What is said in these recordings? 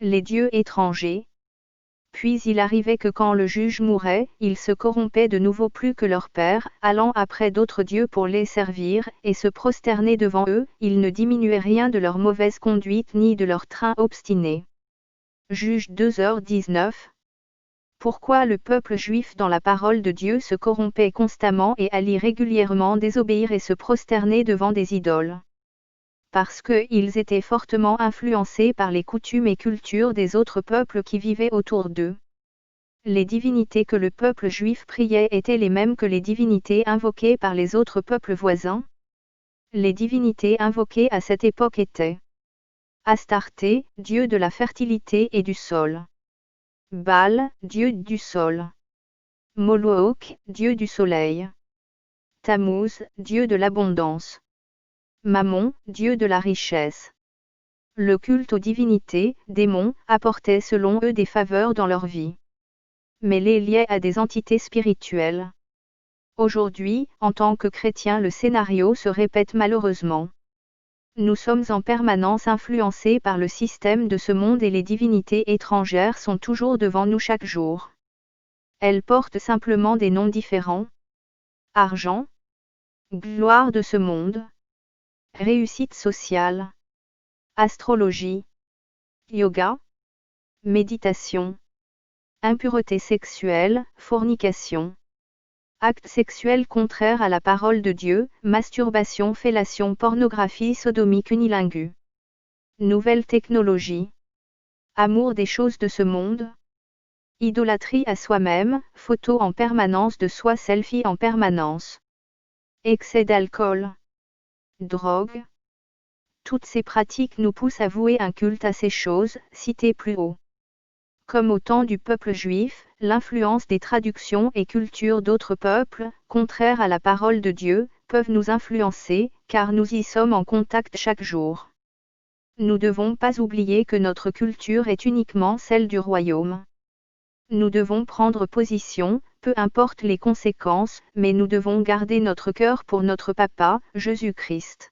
les dieux étrangers. Puis il arrivait que quand le juge mourait, ils se corrompaient de nouveau plus que leur père, allant après d'autres dieux pour les servir, et se prosterner devant eux, ils ne diminuaient rien de leur mauvaise conduite ni de leur train obstiné. Juge 2h19. Pourquoi le peuple juif dans la parole de Dieu se corrompait constamment et allait régulièrement désobéir et se prosterner devant des idoles? Parce qu'ils étaient fortement influencés par les coutumes et cultures des autres peuples qui vivaient autour d'eux. Les divinités que le peuple juif priait étaient les mêmes que les divinités invoquées par les autres peuples voisins. Les divinités invoquées à cette époque étaient Astarté, dieu de la fertilité et du sol. Baal, dieu du sol. Moloch, dieu du soleil. Tammuz, dieu de l'abondance. Mammon, dieu de la richesse. Le culte aux divinités, démons, apportait selon eux des faveurs dans leur vie. Mais les liait à des entités spirituelles. Aujourd'hui, en tant que chrétiens, le scénario se répète malheureusement. Nous sommes en permanence influencés par le système de ce monde et les divinités étrangères sont toujours devant nous chaque jour. Elles portent simplement des noms différents. Argent, gloire de ce monde, réussite sociale, astrologie, yoga, méditation, impureté sexuelle, fornication. Actes sexuels contraires à la parole de Dieu, masturbation, fellation, pornographie, sodomie, cunilingus. Nouvelles technologies. Amour des choses de ce monde. Idolâtrie à soi-même, photo en permanence de soi, selfie en permanence. Excès d'alcool. Drogue. Toutes ces pratiques nous poussent à vouer un culte à ces choses, citées plus haut. Comme au temps du peuple juif, l'influence des traductions et cultures d'autres peuples, contraires à la parole de Dieu, peuvent nous influencer, car nous y sommes en contact chaque jour. Nous ne devons pas oublier que notre culture est uniquement celle du royaume. Nous devons prendre position, peu importe les conséquences, mais nous devons garder notre cœur pour notre Papa, Jésus-Christ.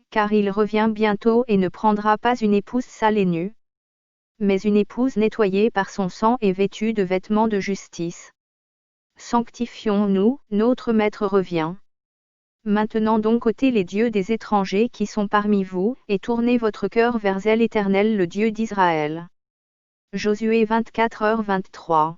Car il revient bientôt et ne prendra pas une épouse sale et nue, mais une épouse nettoyée par son sang et vêtue de vêtements de justice. Sanctifions-nous, notre Maître revient. Maintenant donc ôtez les dieux des étrangers qui sont parmi vous, et tournez votre cœur vers l'Éternel le Dieu d'Israël. Josué 24h23.